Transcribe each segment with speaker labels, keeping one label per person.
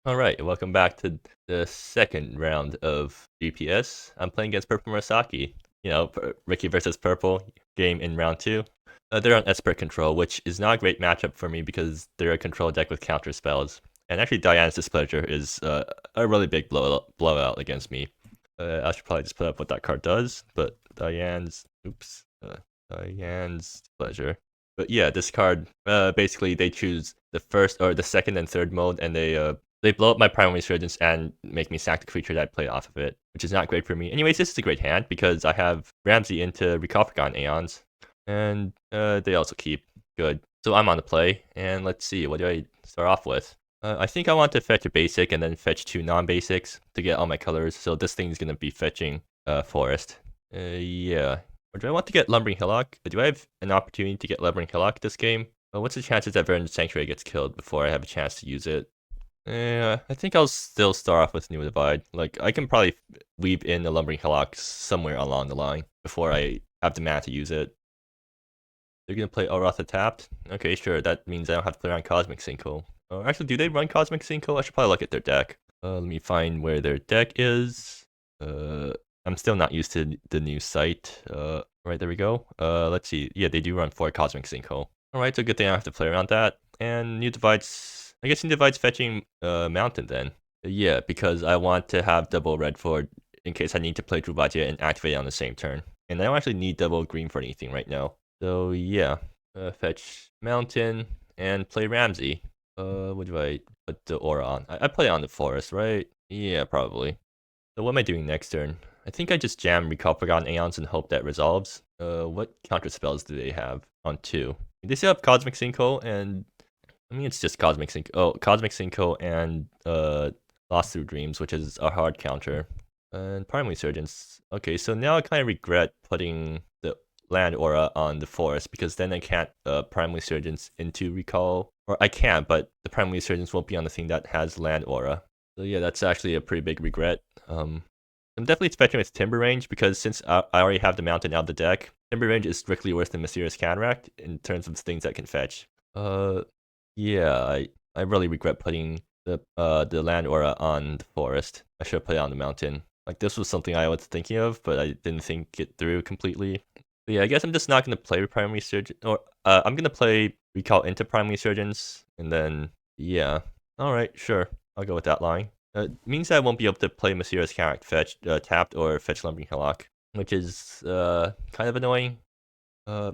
Speaker 1: Alright, welcome back to the second round of GPS. I'm playing against Purplemurasaki. Ricky versus Purple game in round 2. They're on Esper control, which is not a great matchup for me because they're a control deck with counter spells. And actually, Diana's Displeasure is a really big blowout against me. I should probably just put up what that card does, but Diane's Displeasure. But yeah, this card, basically they choose the first or the second and third mode, and they blow up my Primal Resurgence and make me sack the creature that I play off of it, which is not great for me. Anyways, this is a great hand because I have Ramsey into Recalphragon Aeons, and they also keep. Good. So I'm on the play, and let's see, what do I start off with? I think I want to fetch a basic and then fetch 2 non-basics to get all my colors, so this thing's going to be fetching Forest. Yeah. Or do I want to get Lumbering Hillock? Do I have an opportunity to get Lumbering Hillock this game? What's the chances that Verdant Sanctuary gets killed before I have a chance to use it? I think I'll still start off with New Divide. Like, I can probably weave in the Lumbering Hillock somewhere along the line before I have the mana to use it. They're gonna play Orotha tapped? Okay, sure, that means I don't have to play around Cosmic Sinkhole. Actually, do they run Cosmic Sinkhole? I should probably look at their deck. Let me find where their deck is. I'm still not used to the new site. Right, there we go. Let's see. Yeah, they do run 4 Cosmic Sinkhole. Alright, so good thing I don't have to play around that. And New Divide's... I guess New Divide's fetching Mountain then. Yeah, because I want to have double red for in case I need to play Druvadia and activate it on the same turn. And I don't actually need double green for anything right now. So yeah, fetch Mountain and play Ramsey. What do I put the aura on? I play on the Forest, right? Yeah, probably. So what am I doing next turn? I think I just jam Recalphragon Aeons and hope that resolves. What counter spells do they have on 2? They still have Cosmic Sinkhole and... I mean, it's just Cosmic Sinkhole. Oh, Cosmic Sinkhole and Lost Through Dreams, which is a hard counter. And Primal Resurgence. Okay, so now I kind of regret putting the land aura on the Forest because then I can't Primal Resurgence into Recall. Or I can, but the Primal Resurgence won't be on the thing that has land aura. So yeah, that's actually a pretty big regret. I'm definitely fetching with Timber Range because since I already have the Mountain out of the deck, Timber Range is strictly worse than Mysterious Cataract in terms of things that can fetch. Yeah, I really regret putting the land aura on the Forest. I should have put it on the Mountain. Like, this was something I was thinking of, but I didn't think it through completely. But yeah, I guess I'm just not going to play Primal Resurgence, or I'm going to play Recall into Primal Resurgence, and then, yeah. Alright, sure. I'll go with that line. It means that I won't be able to play Mysterious Cataract fetch, tapped or fetch Lumbering Hillock, which is kind of annoying. What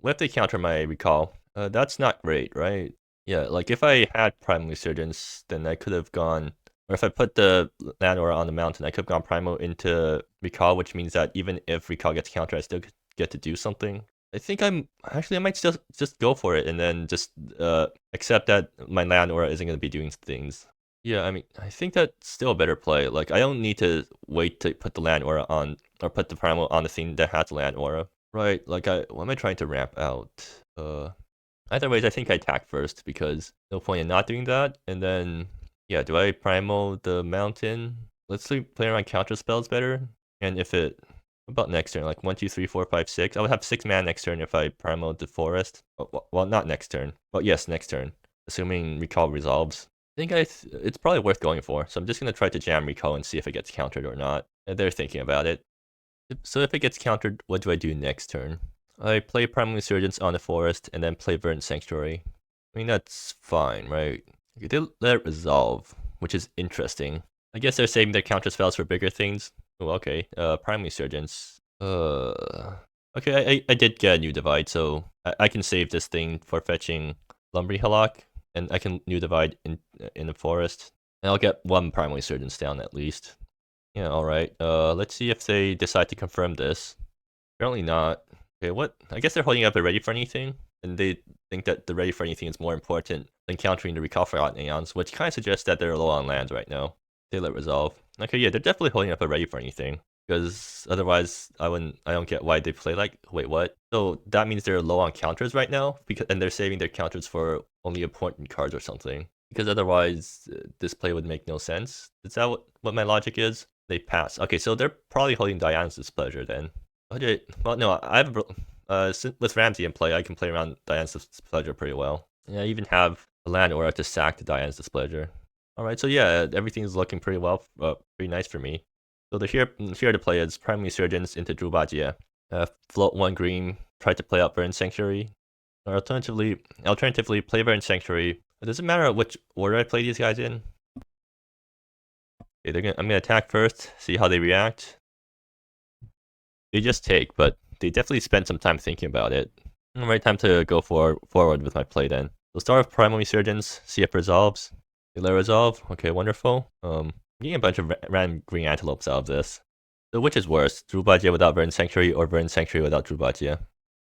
Speaker 1: if they counter my Recall? That's not great, right? Yeah, like if I had Primal Resurgence, then I could have gone... Or if I put the land aura on the Mountain, I could have gone Primal into Recall, which means that even if Recall gets countered, I still get to do something. I think I might just go for it and then just accept that my land aura isn't going to be doing things. Yeah, I mean, I think that's still a better play. Like, I don't need to wait to put the land aura on, or put the Primal on the thing that has land aura. Right, like, what am I trying to ramp out? Either ways, I think I attack first because no point in not doing that. And then, yeah, do I Primal the Mountain? Let's play around counter spells better. And if it... What about next turn? Like 1, 2, 3, 4, 5, 6. I would have 6 mana next turn if I Primal the Forest. Well, not next turn. Well, yes, next turn. Assuming Recall resolves. I think it's probably worth going for. So I'm just going to try to jam Recall and see if it gets countered or not. And they're thinking about it. So if it gets countered, what do I do next turn? I play Primal Resurgence on the Forest and then play Verdant Sanctuary. I mean, that's fine, right? Okay, they let it resolve, which is interesting. I guess they're saving their counter spells for bigger things. Oh, okay. Primal Resurgence. Okay, I did get a New Divide, so I can save this thing for fetching Lumbering Hillock, and I can New Divide in the Forest. And I'll get 1 Primal Resurgence down at least. Yeah, alright. Let's see if they decide to confirm this. Apparently not. Okay, what? I guess they're holding up a Ready for Anything, and they think that the Ready for Anything is more important than countering the Recalphragon Aeons, which kind of suggests that they're low on lands right now. They let resolve. Okay, yeah, they're definitely holding up a Ready for Anything, because otherwise I don't get why they play like, wait, what? So that means they're low on counters right now, and they're saving their counters for only important cards or something. Because otherwise, this play would make no sense. Is that what my logic is? They pass. Okay, so they're probably holding Diana's Displeasure then. Okay, well, no, I have with Ramsey in play, I can play around Diana's Displeasure pretty well. Yeah, I even have a land aura to sack to Diana's Displeasure. Alright, so yeah, everything's looking pretty well, pretty nice for me. So the here to play is Prime Resurgence into Drubadia. Float 1 green, try to play out Burn Sanctuary. Or alternatively, play Burn Sanctuary. It doesn't matter which order I play these guys in. Okay, I'm gonna attack first, see how they react. They just take, but they definitely spend some time thinking about it. Alright, time to go forward with my play then. So start with Primal Resurgence, see if it resolves. Will it resolve? Okay, wonderful. Getting a bunch of random green antelopes out of this. So which is worse, Drubadia without Verdant Sanctuary or Verdant Sanctuary without Drubadia?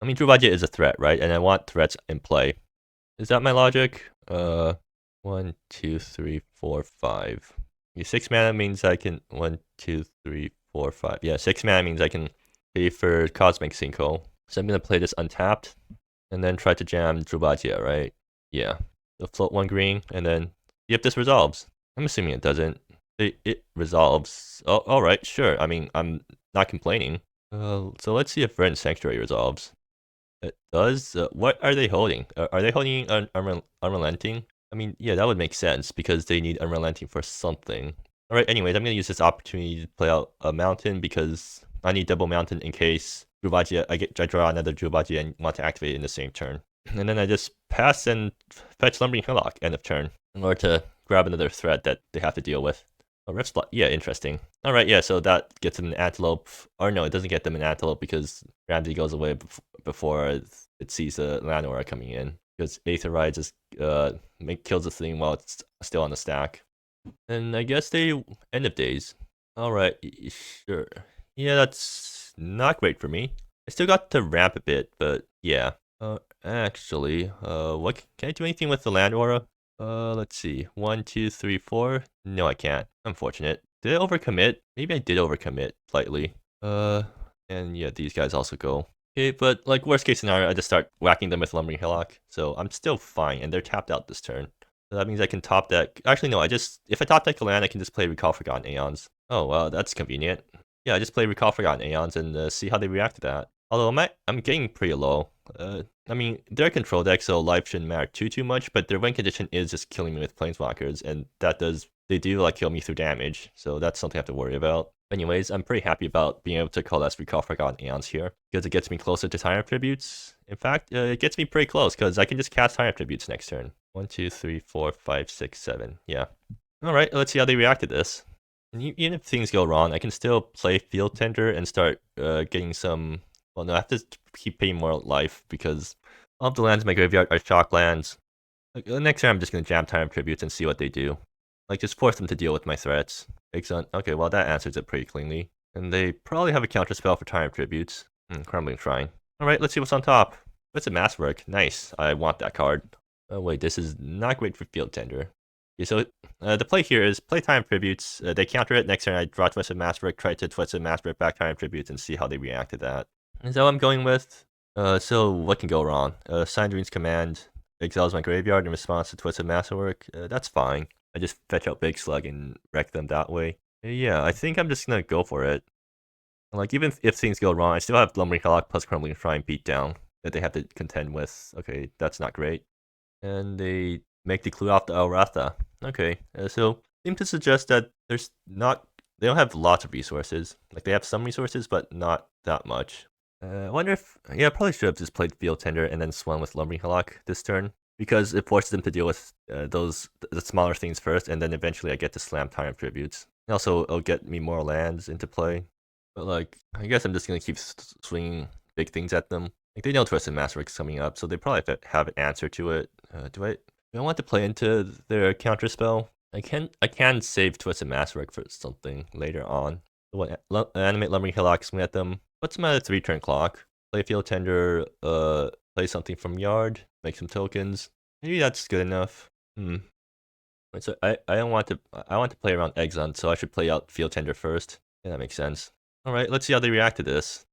Speaker 1: I mean, Drubadia is a threat, right? And I want threats in play. Is that my logic? 1, 2, 3, 4, 5. 6 mana means I can 1, 2, 3, 4, 5. Yeah, 6 mana means I can pay for Cosmic Sinkhole. So I'm gonna play this untapped, and then try to jam Drubadia, right? Yeah. So float 1 green, and then see if this resolves. I'm assuming it doesn't. It resolves. Oh, alright, sure. I mean, I'm not complaining. So let's see if Verdant Sanctuary resolves. It does? What are they holding? Are they holding Unrelenting? I mean, yeah, that would make sense, because they need Unrelenting for something. Alright, anyways, I'm gonna use this opportunity to play out a Mountain, because I need double Mountain in case Drubadia, I draw another Drubadia and want to activate it in the same turn. And then I just pass and fetch Lumbering Hillock, end of turn, in order to grab another threat that they have to deal with. Oh, Rift Spot, yeah, interesting. Alright, yeah, so that gets them an Antelope. Or no, it doesn't get them an Antelope, because Ramsey goes away before it sees the Land Aura coming in. Because Aether Ride just kills the thing while it's still on the stack. And I guess they end of days. Alright, sure. Yeah, that's not great for me. I still got to ramp a bit, but yeah. Actually, what can I do anything with the Land Aura? Let's see. 1, 2, 3, 4. No, I can't. Unfortunate. Did I overcommit? Maybe I did overcommit slightly. And yeah, these guys also go. Okay, but like worst case scenario, I just start whacking them with Lumbering Hillock. So I'm still fine, and they're tapped out this turn. So that means I can top deck. Actually, no, if I top deck a land, I can just play Recall Forgotten Aeons. Oh, well, that's convenient. Yeah, I just play Recall Forgotten Aeons and see how they react to that. Although I'm getting pretty low. I mean, they're a control deck, so life shouldn't matter too much, but their win condition is just killing me with Planeswalkers, and they do like kill me through damage, so that's something I have to worry about. Anyways, I'm pretty happy about being able to coalesce Recall Forgotten Aeons here, because it gets me closer to Tyrant Tributes. In fact, it gets me pretty close, because I can just cast Tyrant Tributes next turn. 1, 2, 3, 4, 5, 6, 7. Yeah. Alright, let's see how they react to this. And even if things go wrong, I can still play Field Tender and start getting some... Well, no, I have to keep paying more life, because all of the lands in my graveyard are shock lands. Like, next turn, I'm just going to jam Tyrant Tributes and see what they do. Like, just force them to deal with my threats. Exxon. Okay, well, that answers it pretty cleanly. And they probably have a counter spell for Tyrant Tributes. Crumbling Shrine. Alright, let's see what's on top. What's a Masswork? Nice. I want that card. Oh, wait, this is not great for Field Tender. Okay, so the play here is play Tyrant Tributes. They counter it. Next turn, I draw Twisted Masswork, try to Twisted Masswork back Tyrant Tributes and see how they react to that. Is that what I'm going with? So what can go wrong? Sindrine's Command exiles my graveyard in response to Twisted Masterwork. That's fine. I just fetch out Big Slug and wreck them that way. Yeah, I think I'm just gonna go for it. Like, even if things go wrong, I still have Lumbering Hillock plus Crumbling Shrine beat down that they have to contend with. Okay, that's not great. And they make the clue off the Elratha. Okay, so seem to suggest that they don't have lots of resources. Like, they have some resources, but not that much. I wonder if... Yeah, I probably should have just played Field Tender and then swung with Lumbering Hillock this turn, because it forces them to deal with the smaller things first, and then eventually I get to slam Tyrant Tributes. And also, it'll get me more lands into play. But like, I guess I'm just gonna keep swinging big things at them. Like, they know Twisted Masterwork's coming up, so they probably have an answer to it. Do I want to play into their counter spell? I can save Twisted Masterwork for something later on. Animate Lumbering Hillock, swing at them. What's my 3-turn clock? Play Field Tender, play something from Yard, make some tokens. Maybe that's good enough. So I want to play around Exxon, so I should play out Field Tender first. Yeah, that makes sense. Alright, let's see how they react to this.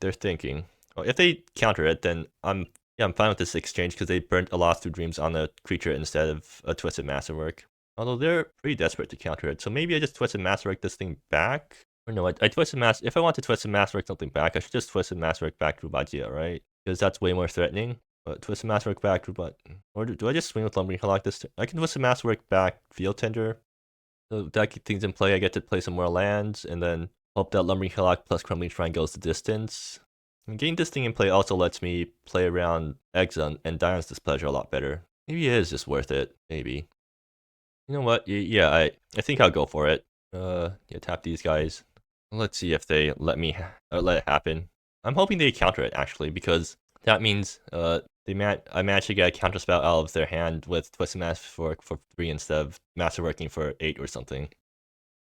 Speaker 1: They're thinking. Well, if they counter it, then I'm fine with this exchange, because they burnt a Lost Through Dreams on a creature instead of a Twisted Masterwork. Although they're pretty desperate to counter it, so maybe I just Twisted Masterwork this thing back? Or no, I Twisted Master... If I want to Twisted Masterwork something back, I should just Twisted Masterwork back Drubadia, right? Because that's way more threatening. Twist the Masterwork back, but or do I just swing with Lumbering Hillock this turn? I can twist the Masterwork back, Field Tender. So that keeps things in play. I get to play some more lands, and then hope that Lumbering Hillock plus Crumbling Shrine goes the distance. And getting this thing in play also lets me play around Exile and Dion's Displeasure a lot better. Maybe it is just worth it. Maybe. You know what? Yeah, I think I'll go for it. Yeah, tap these guys. Let's see if they let me let it happen. I'm hoping they counter it actually, because that means I managed to get a counter spell out of their hand with Twisted Masterwork for 3 instead of Masterworking for 8 or something.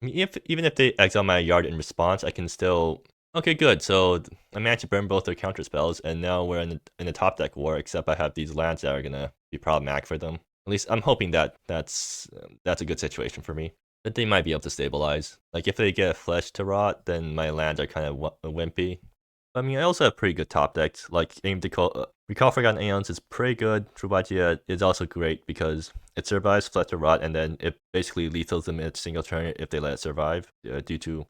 Speaker 1: I mean, even if they exile my yard in response, I can still. Okay, good. So I managed to burn both their counter spells, and now we're in a top deck war. Except I have these lands that are gonna be problematic for them. At least I'm hoping that's a good situation for me. That they might be able to stabilize. Like if they get a Flesh to Rot, then my lands are kind of wimpy. I mean, I also have pretty good top decks. Like Aim to Recall Forgotten Aeons is pretty good. Trubatia is also great because it survives Flesh to Rot, and then it basically lethals them in a single turn if they let it survive. Due to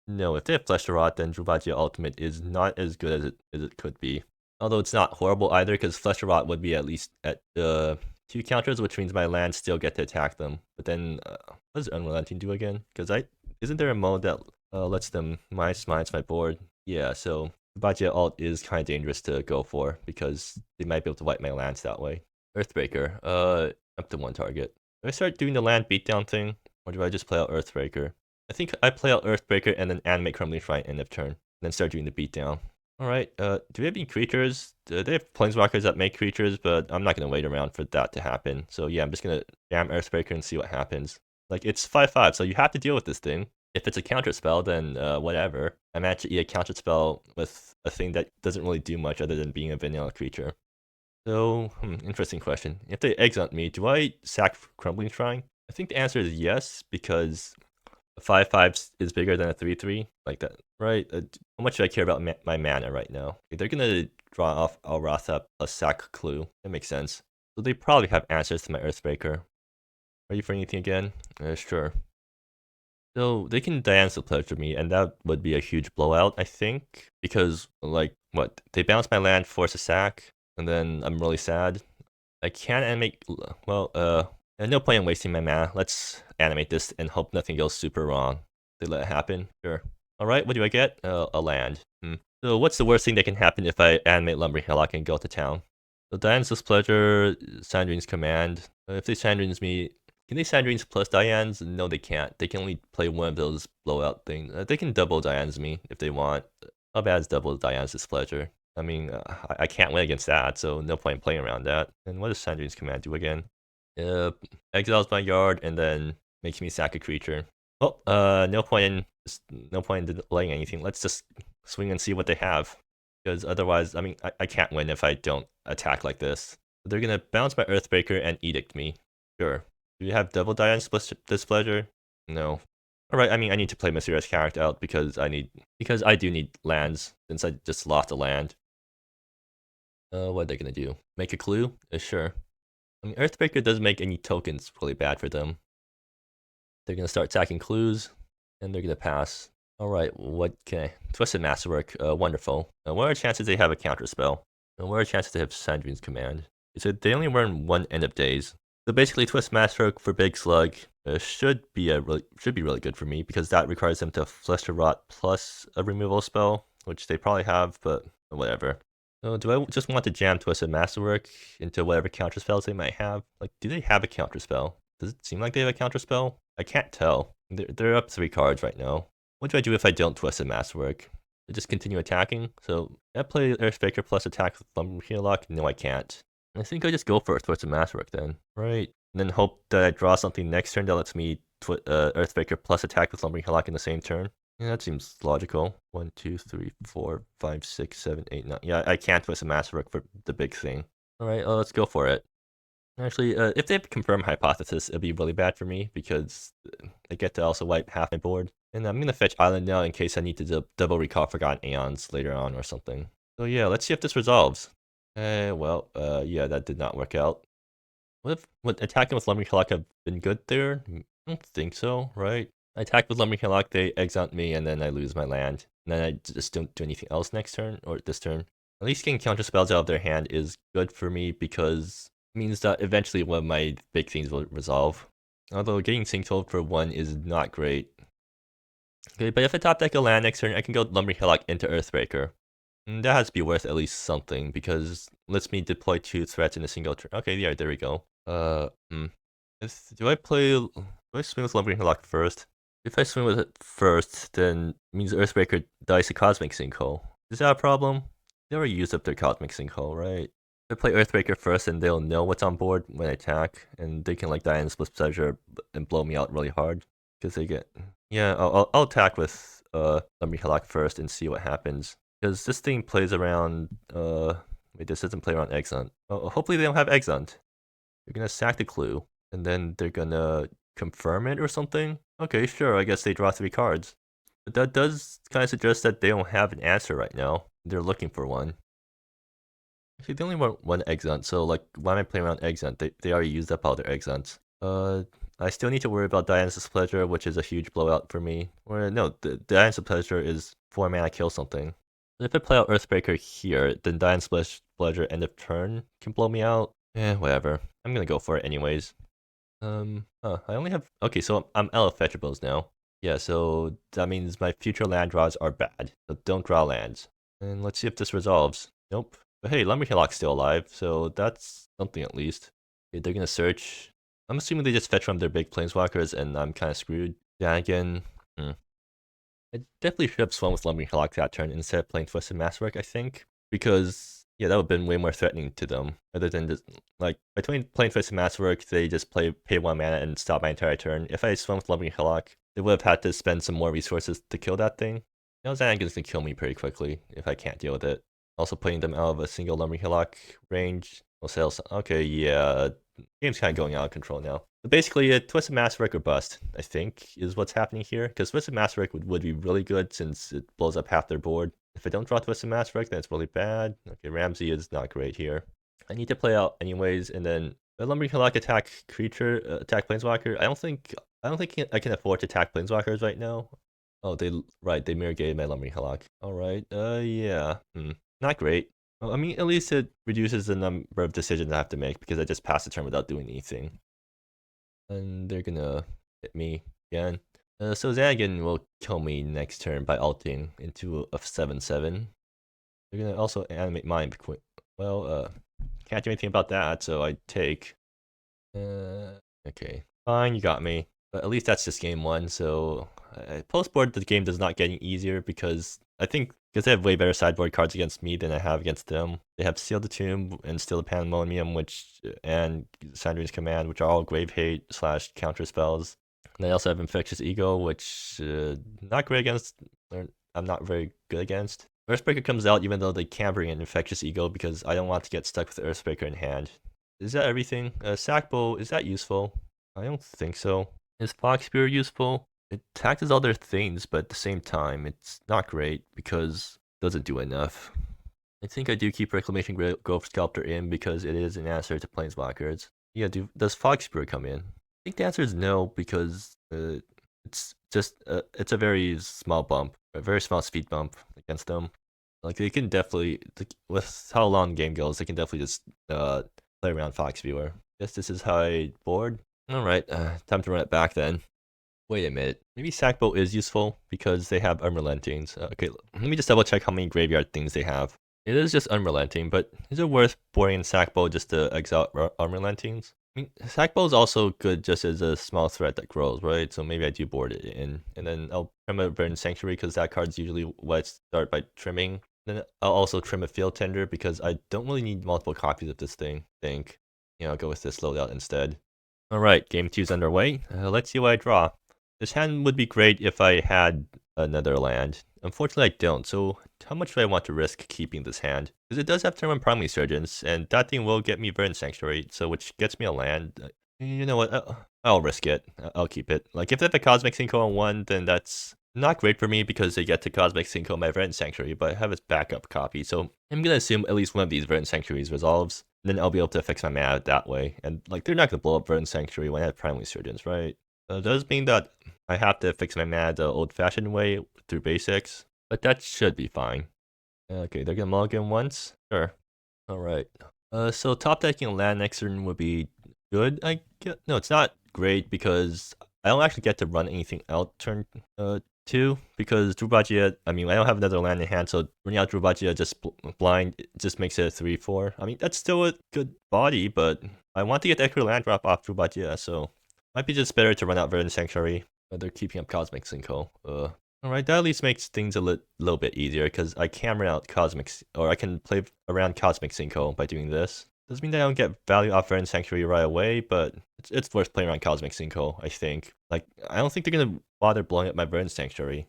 Speaker 1: no, if they have Flesh to Rot, then Trubatia Ultimate is not as good as it could be. Although it's not horrible either, because Flesh to Rot would be at least at 2 counters, which means my lands still get to attack them. But then, what does Unrelenting do again? Because isn't there a mode that lets them minus my board? Yeah, so Trubatia Alt is kind of dangerous to go for, because they might be able to wipe my lands that way. Earthbreaker, up to 1 target. Do I start doing the land beatdown thing, or do I just play out Earthbreaker? I think I play out Earthbreaker and then animate Crumbling Shrine end of turn, and then start doing the beatdown. Alright, do we have any creatures? They have Planeswalkers that make creatures, but I'm not going to wait around for that to happen. So yeah, I'm just going to jam Earthbreaker and see what happens. Like, it's 5/5, so you have to deal with this thing. If it's a counter spell, then whatever. I managed to eat a counter spell with a thing that doesn't really do much other than being a vanilla creature. So, interesting question. If they exile me, do I sack Crumbling Shrine? I think the answer is yes, because a 5/5 is bigger than a 3/3, like that, right? How much do I care about my mana right now? They're gonna draw off Alratha plus sack Clue. That makes sense. So they probably have answers to my Earthbreaker. Ready for anything again? Sure. So they can dance the pleasure me, and that would be a huge blowout, I think, because like what? They bounce my land, force a sack, and then I'm really sad. I can't animate. Well, there's no point in wasting my mana. Let's animate this and hope nothing goes super wrong. They let it happen. Sure. All right. What do I get? A land. So what's the worst thing that can happen if I animate Lumbering Hillock and go to town? So Diane's Displeasure, Sandrine's Command. If they Sandrines me, can they Sandrines plus Diane's? No, they can't. They can only play one of those blowout things. They can double Diane's me if they want. How bad is double Diane's Displeasure? I mean, I can't win against that, so no point in playing around that. And what does Sandrine's Command do again? Exiles my yard and then makes me sack a creature. Well, no point in delaying anything. Let's just swing and see what they have, because otherwise, I mean, I can't win if I don't attack like this. They're gonna bounce my Earthbreaker and edict me. Sure. Do you have double Diane's Displeasure? No. Alright, I mean, I need to play Mysterious Character out because I do need lands, since I just lost a land. What are they gonna do? Make a clue? Sure. I mean, Earthbreaker doesn't make any tokens really bad for them. They're gonna start attacking clues, and they're gonna pass. Alright, what can I... Twisted Masterwork, wonderful. What are the chances they have a counter spell? What are the chances they have Sandrine's Command? So they only run 1 end of days. So basically, Twist Masterwork for Big Slug should be really good for me, because that requires them to Flesh to Rot plus a removal spell, which they probably have, but whatever. So do I just want to jam Twisted Masterwork into whatever counter spells they might have? Like, do they have a counter spell? Does it seem like they have a counter spell? I can't tell. They're up 3 cards right now. What do I do if I don't Twisted Masterwork? I just continue attacking? So, I play Earthbreaker plus attack with Lumbering Hillock? No, I can't. I think I just go for a Twisted Masterwork then. Right. And then hope that I draw something next turn that lets me Earthbreaker plus attack with Lumbering Hillock in the same turn. Yeah, that seems logical. 1, 2, 3, 4, 5, 6, 7, 8, 9. Yeah, I can't Twist a Masterwork for the big thing. Alright, let's go for it. Actually, if they have confirmed Hypothesis, it'll be really bad for me, because I get to also wipe half my board. And I'm going to fetch Island now in case I need to double Recall Forgotten Aeons later on or something. So yeah, let's see if this resolves. Yeah, that did not work out. Would attacking with Lumbering Hillock have been good there? I don't think so, right? I attack with Lumbering Hillock, they exile me, and then I lose my land. And then I just don't do anything else next turn, or this turn. At least getting counter spells out of their hand is good for me because it means that eventually one of my big things will resolve. Although getting sinkhole for 1 is not great. Okay, but if I top deck a land next turn, I can go Lumbering Hillock into Earthbreaker. And that has to be worth at least something, because it lets me deploy 2 threats in a single turn. Okay, yeah, there we go. Do I swing with Lumbering Hillock first? If I swing with it first, then it means Earthbreaker dies a Cosmic Sinkhole. Is that a problem? They already used up their Cosmic Sinkhole, right? If I play Earthbreaker first, and they'll know what's on board when I attack, and they can like die in Split Pleasure and blow me out really hard. Because they get... Yeah, I'll attack with Lumbering Hillock first and see what happens. Because this thing plays around... Wait, this doesn't play around Exhunt. Oh, hopefully they don't have Exhunt. They're gonna sack the clue, and then they're gonna confirm it or something? Okay, sure, I guess they draw 3 cards. But that does kind of suggest that they don't have an answer right now. They're looking for one. Actually, they only want 1 Exhunt, so like, why am I playing around Exhunt? They already used up all their Exhunts. I still need to worry about Dionysus Pleasure, which is a huge blowout for me. Or no, the Dionysus Pleasure is 4 mana kill something. But if I play out Earthbreaker here, then Dionysus Pleasure end of turn can blow me out. Whatever. I'm gonna go for it anyways. I only have... Okay, so I'm out of fetchables now. Yeah, so that means my future land draws are bad. So don't draw lands. And let's see if this resolves. Nope. But hey, Lumbering Hillock's still alive, so that's something at least. Okay, they're gonna search. I'm assuming they just fetch from their big planeswalkers, and I'm kind of screwed. Yeah, again, I definitely should have swung with Lumbering Hillock that turn instead of playing Twisted Masterwork, I think. Because, yeah, that would have been way more threatening to them. Other than just, like, by playing Twisted Masterwork, they just pay 1 mana and stop my entire turn. If I swung with Lumbering Hillock, they would have had to spend some more resources to kill that thing. You know, Xanagan's gonna kill me pretty quickly if I can't deal with it. Also putting them out of a single Lumbering Hillock range. Okay, yeah, game's kind of going out of control now. But basically, a Twisted Masterwork or bust, I think, is what's happening here. Because Twisted Masterwork would be really good since it blows up half their board. If I don't draw Twisted Masterwork, then it's really bad. Okay, Ramsey is not great here. I need to play out anyways, and then the Lumbering Hillock attack creature, attack Planeswalker. I don't think I can afford to attack Planeswalkers right now. Oh, they mirror gated my Lumbering Hillock. Alright, yeah. Not great. Well, I mean, at least it reduces the number of decisions I have to make because I just passed the turn without doing anything. And they're gonna hit me again. So Xanagan will kill me next turn by ulting into a 7/7. They're gonna also animate mine. Well, can't do anything about that, so I take. Okay, fine, you got me. But at least that's just game 1, so post board the game does not get any easier because I think because they have way better sideboard cards against me than I have against them. They have Seal the Tomb and Steal the Pandemonium, and Sandrine's Command, which are all grave hate / counter spells. And they also have Infectious Ego, which not great against, or I'm not very good against. Earthbreaker comes out even though they can bring in Infectious Ego because I don't want to get stuck with Earthbreaker in hand. Is that everything? Sackbow, is that useful? I don't think so. Is Fox Spear useful? It taxes other things, but at the same time, it's not great because it doesn't do enough. I think I do keep Reclamation Grove Sculptor in because it is an answer to Planeswalkers. Yeah, does Fog Spear come in? I think the answer is no because it's just it's a very small bump, a very small speed bump against them. Like they can definitely, with how long the game goes, they can definitely just play around Fox Viewer. Guess this is how I board. Alright, time to run it back then. Wait a minute, maybe Sackbow is useful because they have Unrelentings. Okay, let me just double check how many graveyard things they have. It is just Unrelenting, but is it worth boarding Sackbow just to exile Unrelentings? I mean, Sackbow is also good just as a small threat that grows, right? So maybe I do board it in. And then I'll trim a Verdant Sanctuary because that card's usually what I start by trimming. Then I'll also trim a Field Tender because I don't really need multiple copies of this thing, I think. You know, I'll go with this loadout instead. Alright, game 2's underway. Let's see what I draw. This hand would be great if I had another land. Unfortunately, I don't, so how much do I want to risk keeping this hand? Because it does have Temur and Primal Resurgence, and that thing will get me Verdant Sanctuary, so which gets me a land. You know what, I'll risk it. I'll keep it. Like, if they have a Cosmic Sinkhole on 1, then that's not great for me because they get to Cosmic Sinkhole my Verdant Sanctuary, but I have its backup copy, so I'm gonna assume at least one of these Verdant Sanctuaries resolves. Then I'll be able to fix my mana that way. And, like, they're not gonna blow up Verdant Sanctuary when I have Primal Resurgence, right? It does mean that I have to fix my mana the old-fashioned way through basics, but that should be fine. Okay, they're gonna mulligan once? Sure. Alright. So top decking a land next turn would be good, I guess. No, it's not great because I don't actually get to run anything out turn 2 because Drubagia, I mean, I don't have another land in hand, so running out Drubagia just blind, it just makes it a 3-4. I mean, that's still a good body, but I want to get the extra land drop off Drubagia, so might be just better to run out Verdant Sanctuary. They're keeping up Cosmic Sinkhole. Alright, that at least makes things a little bit easier, because I can run out or I can play around Cosmic Sinkhole by doing this. Doesn't mean that I don't get value off Verdant Sanctuary right away, but it's worth playing around Cosmic Sinkhole, I think. Like, I don't think they're gonna bother blowing up my Verdant Sanctuary.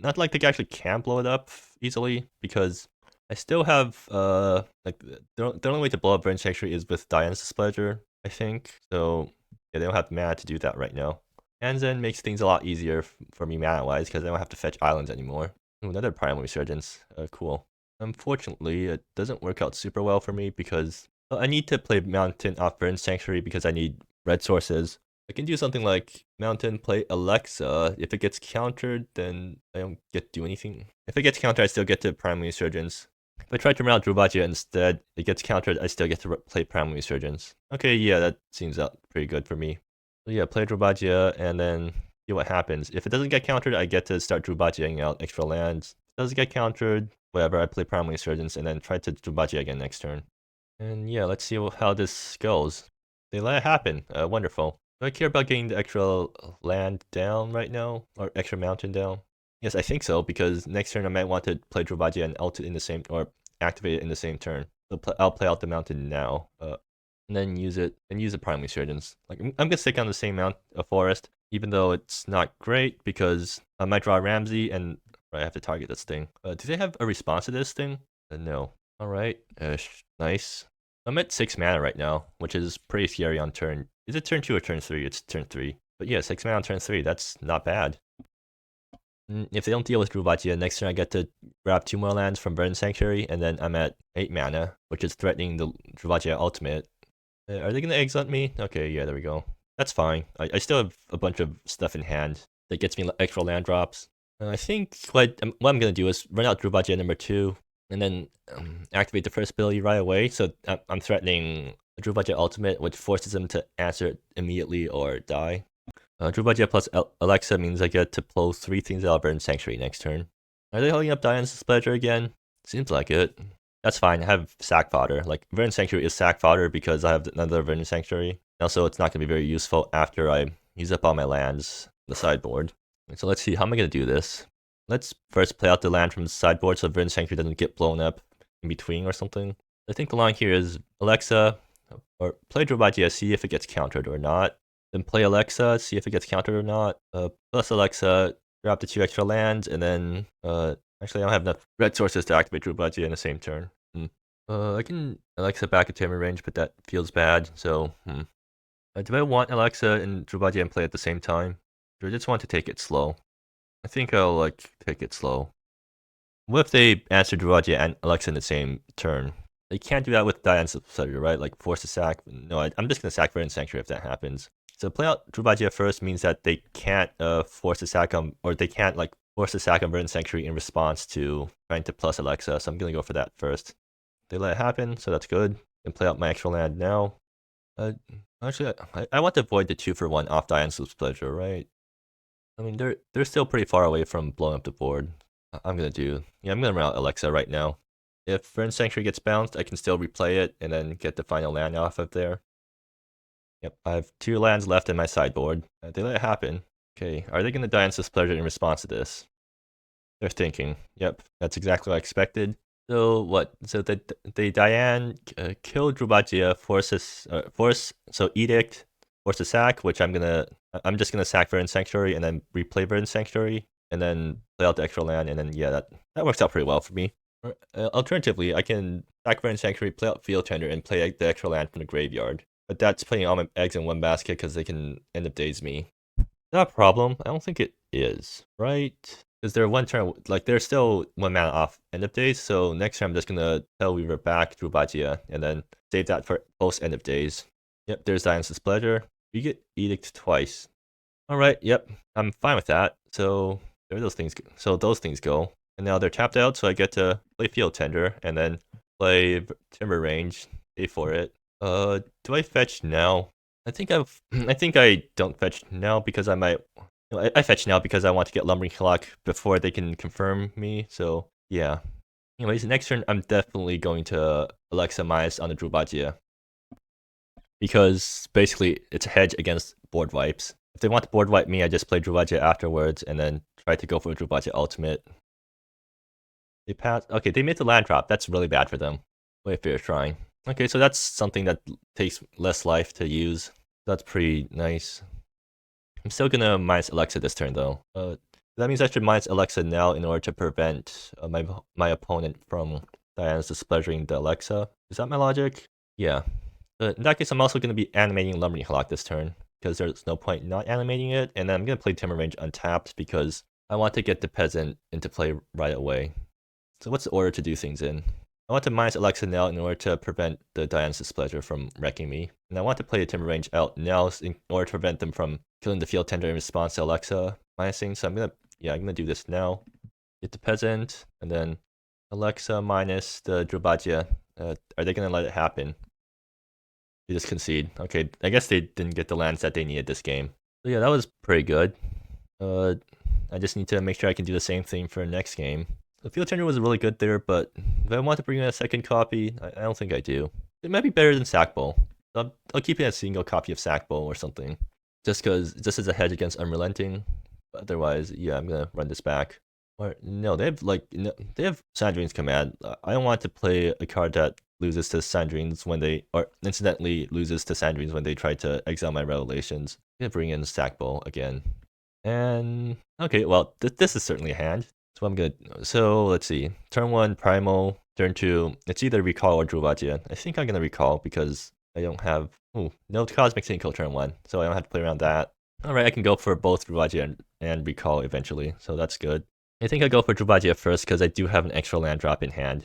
Speaker 1: Not like they actually can blow it up easily, because I still have, like, the only way to blow up Verdant Sanctuary is with Diana's Displeasure, I think. So, yeah, they don't have mana to do that right now. And then makes things a lot easier for me mana-wise, because I don't have to fetch islands anymore. Ooh, another Primal Resurgence. Cool. Unfortunately, it doesn't work out super well for me because I need to play Mountain off Burn Sanctuary because I need red sources. I can do something like Mountain, play Alexa. If it gets countered, then I don't get to do anything. If it gets countered, I still get to Primal Resurgence. If I try to run out Drubagia instead, it gets countered, I still get to play Primal Resurgence. Okay, yeah, that seems out pretty good for me. So yeah, play Drubagia and then see what happens. If it doesn't get countered, I get to start Drubagiaing out extra lands. If it doesn't get countered, whatever, I play Primal Resurgence and then try to Drubagia again next turn. And yeah, let's see how this goes. They let it happen. Wonderful. Do I care about getting the extra land down right now? Or extra mountain down? Yes, I think so, because next turn I might want to play Drubagia and ult it in the same, or activate it in the same turn. So I'll play out the mountain now. And then use it, and use a Primal Resurgence. Like, I'm gonna stick on the same forest, even though it's not great, because I might draw Ramsey, and I have to target this thing. Do they have a response to this thing? No. Alright, nice. I'm at 6 mana right now, which is pretty scary on turn. Is it turn 2 or turn 3? It's turn 3. But yeah, 6 mana on turn 3, that's not bad. If they don't deal with Drubagia, next turn I get to grab 2 more lands from Verdant Sanctuary, and then I'm at 8 mana, which is threatening the Drubagia ultimate. Are they gonna exile me? Okay, yeah, there we go. That's fine. I still have a bunch of stuff in hand that gets me extra land drops. I think what I'm gonna do is run out Drubagia number 2, and then activate the first ability right away. So I'm threatening Drubagia ultimate, which forces him to answer it immediately or die. Drubagia plus Alexa means I get to pull 3 things out of Verdant Sanctuary next turn. Are they holding up Diana's Displeasure again? Seems like it. That's fine, I have sack fodder. Like, Verdant Sanctuary is sack fodder because I have another Verdant Sanctuary. Also, it's not going to be very useful after I use up all my lands on the sideboard. So let's see, how am I going to do this? Let's first play out the land from the sideboard so Verdant Sanctuary doesn't get blown up in between or something. I think the line here is Alexa, or play Drubagia, see if it gets countered or not. Then play Alexa, see if it gets countered or not. Plus Alexa, grab the 2 extra lands, and then actually, I don't have enough red sources to activate Drubagia in the same turn. I can Alexa back at Temur range, but that feels bad, so, do I want Alexa and Drubagia in play at the same time? Or I just want to take it slow? I think I'll, like, take it slow. What if they answer Drubagia and Alexa in the same turn? They can't do that with Diana's Displeasure, right? Like, force a sack? No, I'm just gonna sack Verdant Sanctuary if that happens. So play out Drubagia first means that they can't force a sack on, or they can't, like, force a sack on Verdant Sanctuary in response to trying to plus Alexa, so I'm gonna go for that first. They let it happen, so that's good. And play out my extra land now. Actually, I want to avoid the 2-for-1 off Diana's Displeasure, right? I mean, they're still pretty far away from blowing up the board. I'm gonna run out Alexa right now. If Verdant Sanctuary gets bounced, I can still replay it and then get the final land off of there. Yep, I have 2 lands left in my sideboard. They let it happen. Okay, are they gonna Diana's Displeasure in response to this? They're thinking. Yep, that's exactly what I expected. So what? So they Diane kill Drubagia, so Edict, force a sack, which I'm just gonna sack Verdant Sanctuary and then replay Verdant Sanctuary and then play out the extra land, and then yeah, that works out pretty well for me. Alternatively, I can sack Verdant Sanctuary, play out Field Tender, and play the extra land from the graveyard. But that's putting all my eggs in one basket because they can end up daze me. Not a problem. I don't think it is, right? Because they're 1 turn, like, they're still 1 mana off end of days, so next time I'm just gonna tell Weaver back Drubagia and then save that for post end of days. Yep, there's Diana's Displeasure. You get Edict twice. Alright, yep, I'm fine with that. So there those things go. And now they're tapped out, so I get to play Field Tender and then play Temur range, pay for it. Do I fetch now? I think I don't fetch now because I might. I fetch now because I want to get Lumbering Clock before they can confirm me. So yeah. Anyways, next turn I'm definitely going to Alexa minus on the Drubadia because basically it's a hedge against board wipes. If they want to board wipe me, I just play Drubadia afterwards and then try to go for a Drubadia ultimate. They passed. Okay, they made the land drop. That's really bad for them. Wayfair trying. Okay, so that's something that takes less life to use. That's pretty nice. I'm still gonna minus Alexa this turn though. That means I should minus Alexa now in order to prevent my opponent from Diana's displeasuring the Alexa. Is that my logic? Yeah. In that case, I'm also gonna be animating Lumbering Clock this turn because there's no point not animating it. And then I'm gonna play Temur range untapped because I want to get the peasant into play right away. So what's the order to do things in? I want to minus Alexa now in order to prevent the Diana's displeasure from wrecking me. And I want to play a Temur range out now in order to prevent them from killing the Field Tender in response to Alexa minusing. So I'm gonna do this now. Get the peasant, and then Alexa minus the Drubadia. Are they gonna let it happen? They just concede. Okay, I guess they didn't get the lands that they needed this game. So yeah, that was pretty good. I just need to make sure I can do the same thing for next game. The Field Tender was really good there, but if I want to bring in a second copy, I don't think I do. It might be better than Sack Bowl. I'll keep it a single copy of Sack Bowl or something. Just as a hedge against Unrelenting. But otherwise, yeah, I'm gonna run this back. Or no, they have Sandrine's Command. I don't want to play a card that loses to Sandrines when they, or incidentally loses to Sandrines when they try to exile my Revelations. I'm gonna bring in Sack Bowl again. And okay, well, this is certainly a hand. So I'm good. So let's see. Turn 1, Primal. Turn 2, it's either Recall or Druvadia. I think I'm gonna Recall because I don't have no Cosmic Sinkhole turn 1, so I don't have to play around that. Alright, I can go for both Druvadia and Recall eventually, so that's good. I think I'll go for Druvadia first because I do have an extra land drop in hand.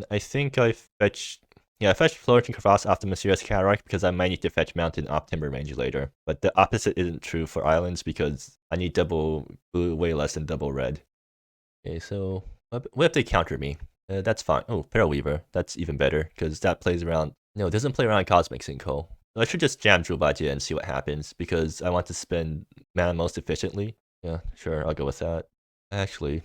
Speaker 1: I think I fetched Flourishing Crevasse off the Mysterious Cataract because I might need to fetch Mountain off Timber range later. But the opposite isn't true for islands because I need double blue way less than double red. Okay, so what if they counter me? That's fine. Oh, Peril Weaver. That's even better because that plays around. No, it doesn't play around Cosmic Sinkhole. So I should just jam Druvadia and see what happens because I want to spend mana most efficiently. Yeah, sure, I'll go with that. Actually,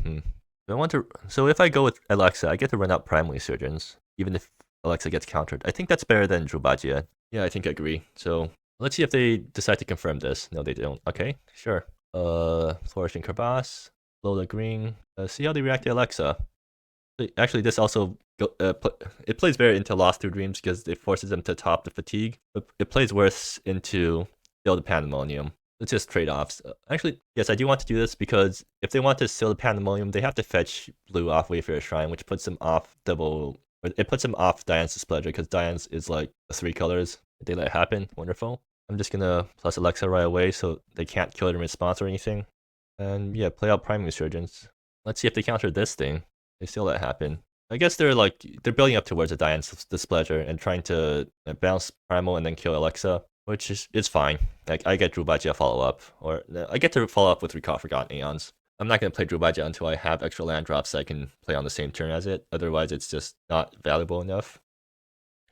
Speaker 1: So if I go with Alexa, I get to run out Primal Resurgence, even if Alexa gets countered. I think that's better than Druvadia. Yeah, I think I agree. So let's see if they decide to confirm this. No, they don't. Okay, sure. Flourishing Crevasse, blow the green. See how they react to Alexa. Actually, this also it plays better into Lost Through Dreams because it forces them to top the fatigue. But it plays worse into Seal the Pandemonium. It's just trade-offs. Actually, yes, I do want to do this because if they want to seal the Pandemonium, they have to fetch blue off Wayfarer Shrine, which puts them off it puts them off Diane's Displeasure because Diane's is like the 3 colors. If they let it happen, wonderful. I'm just gonna plus Alexa right away so they can't kill it in response or anything. And yeah, play out Prime Resurgence. Let's see if they counter this thing. They still let it happen. I guess they're building up towards a Diane's Displeasure and trying to bounce Primal and then kill Alexa, which is fine. Like I get Drubadia follow up, or I get to follow up with Recall Forgotten Aeons. I'm not gonna play Drubadia until I have extra land drops that I can play on the same turn as it. Otherwise, it's just not valuable enough.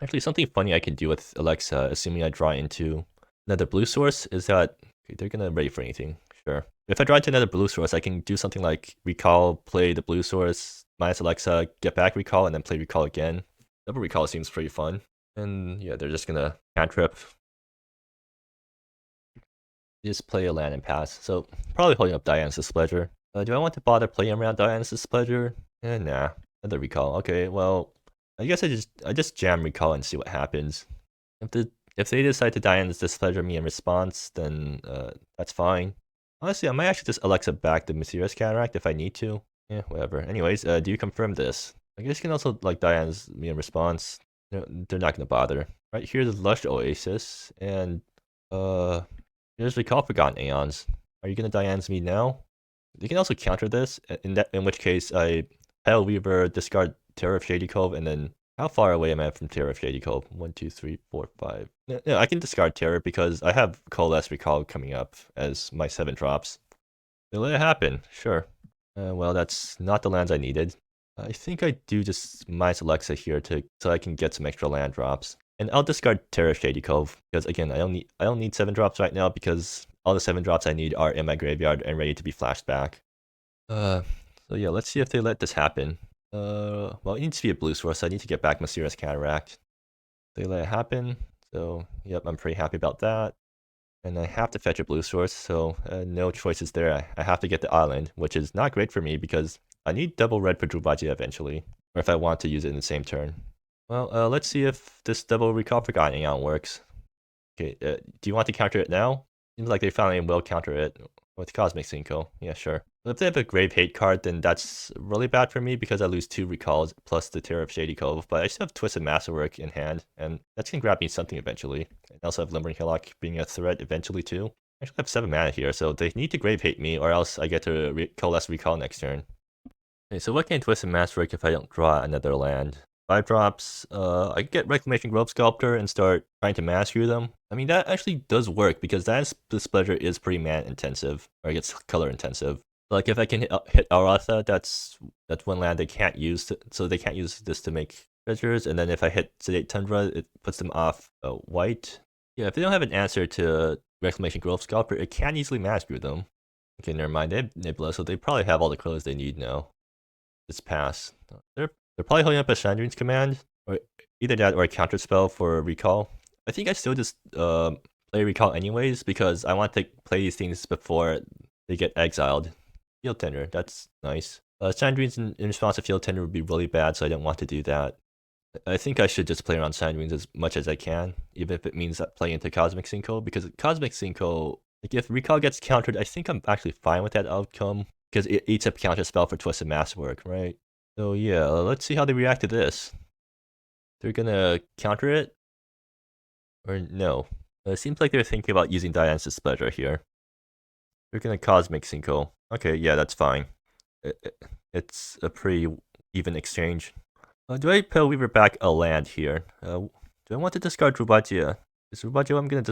Speaker 1: Actually, something funny I can do with Alexa, assuming I draw into another blue source, is that they're gonna ready for anything. Sure. If I draw into another blue source, I can do something like Recall, play the blue source, minus Alexa, get back Recall, and then play Recall again. Double Recall seems pretty fun. And yeah, they're just gonna cantrip. Just play a land and pass. So probably holding up Diane's Displeasure. Do I want to bother playing around Diane's Displeasure? Nah. Another Recall. Okay, well, I guess I just jam Recall and see what happens. If they decide to Diane's Displeasure me in response, then that's fine. Honestly, I might actually just Alexa back the Mysterious Cataract if I need to. Yeah, whatever. Anyways, do you confirm this? I guess you can also like Diane's me in response. They're not gonna bother. Right here's the Lush Oasis, and here's Recall Forgotten Aeons. Are you gonna Diane's me now? You can also counter this, in which case I Pale Weaver, discard Terror of Shady Cove, and then how far away am I from Terror of Shady Cove? 1, 2, 3, 4, 5. No, I can discard Terror because I have Coalesce Recall coming up as my 7 drops. So let it happen, sure. Well, that's not the lands I needed. I think I do just minus Alexa here so I can get some extra land drops. And I'll discard Terra Shady Cove, because again, I don't need 7 drops right now because all the 7 drops I need are in my graveyard and ready to be flashed back. So yeah, let's see if they let this happen. Well, it needs to be a blue source, so I need to get back Mysterious Cataract. They let it happen, so yep, I'm pretty happy about that. And I have to fetch a blue source, so no choices there. I have to get the island, which is not great for me because I need double red for Drubadia eventually, or if I want to use it in the same turn. Well, let's see if this double recall for Ion works. Okay, do you want to counter it now? Seems like they finally will counter it with Cosmic Cinco. Yeah, sure. But if they have a Grave Hate card, then that's really bad for me because I lose 2 recalls plus the Terror of Shady Cove. But I still have Twisted Masterwork in hand, and that's gonna grab me something eventually. I also have Limbering Hillock being a threat eventually too. I actually have 7 mana here, so they need to Grave Hate me, or else I get to coalesce recall next turn. Okay, so what can Twisted Masterwork if I don't draw another land? 5 drops, I get Reclamation Grove Sculptor and start trying to master them. I mean, that actually does work because this pleasure is pretty mana intensive, or I guess color intensive. Like if I can hit Aratha, that's one land they can't use, so they can't use this to make treasures. And then if I hit Sedate Tundra, it puts them off white. Yeah, if they don't have an answer to Reclamation Grove Sculptor, it can easily master them. Okay, never mind. They have Nebula, so they probably have all the colors they need now. Just pass. They're probably holding up a Chandrine's command, or either that or a counter spell for recall. I think I still just play recall anyways because I want to play these things before they get exiled. Field Tender, that's nice. Chandrine's in response to Field Tender would be really bad, so I don't want to do that. I think I should just play around Chandrine's as much as I can, even if it means playing into Cosmic Cinco, because Cosmic Cinco, like if recall gets countered, I think I'm actually fine with that outcome because it eats up counter spell for Twisted Masterwork, right? So yeah, let's see how they react to this. They're gonna counter it? Or no? It seems like they're thinking about using Diane's Displeasure here. They're gonna Cosmic Cinco. Okay, yeah, that's fine. It's a pretty even exchange. Do I Pale Weaver back a land here? Do I want to discard Drubadia? Is Drubadia I'm gonna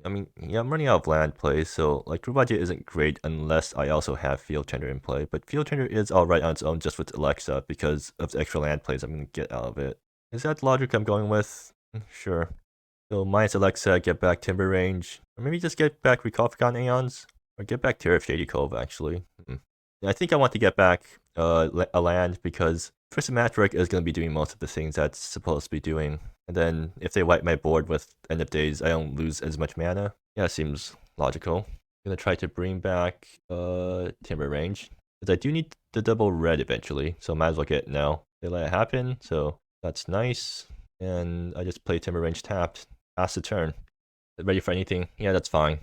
Speaker 1: I mean, yeah, I'm running out of land plays, so like Drubadia isn't great unless I also have Field Tender in play. But Field Tender is alright on its own just with Alexa because of the extra land plays I'm gonna get out of it. Is that the logic I'm going with? Sure. So minus Alexa, get back Timber Range. Or maybe just get back Recall Forgotten Aeons? Or get back Terror of Shady Cove, actually. I think I want to get back a land because Twisted Masterwork is going to be doing most of the things that's supposed to be doing. And then if they wipe my board with End of Days, I don't lose as much mana. Yeah, seems logical. I'm going to try to bring back Timber Range. Because I do need the double red eventually, so might as well get it now. They let it happen, so that's nice. And I just play Timber Range tapped. Pass the turn. Ready for anything? Yeah, that's fine.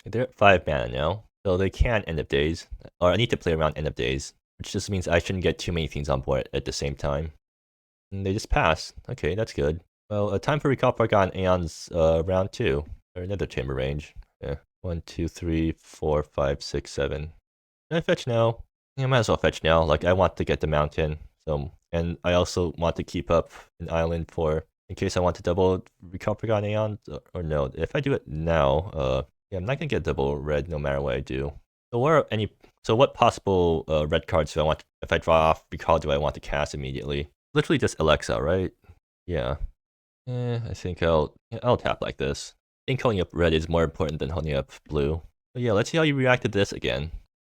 Speaker 1: They're at 5 mana now, so they can End of Days. Or I need to play around End of Days, which just means I shouldn't get too many things on board at the same time. And they just pass. Okay, that's good. Well, time for Recall Forgotten Aeons round 2. Or another Timber Range. Yeah. 1, 2, 3, 4, 5, 6, 7. Can I fetch now? Yeah, I might as well fetch now. Like, I want to get the mountain. So, and I also want to keep up an island for in case I want to double Recall Forgotten Aeons, or no. If I do it now, yeah, I'm not gonna get double red no matter what I do. So what possible red cards do I want? If I draw off Recall, do I want to cast immediately? Literally just Alexa, right? Yeah. I think I'll tap like this. I think holding up red is more important than holding up blue. But yeah, let's see how you react to this again.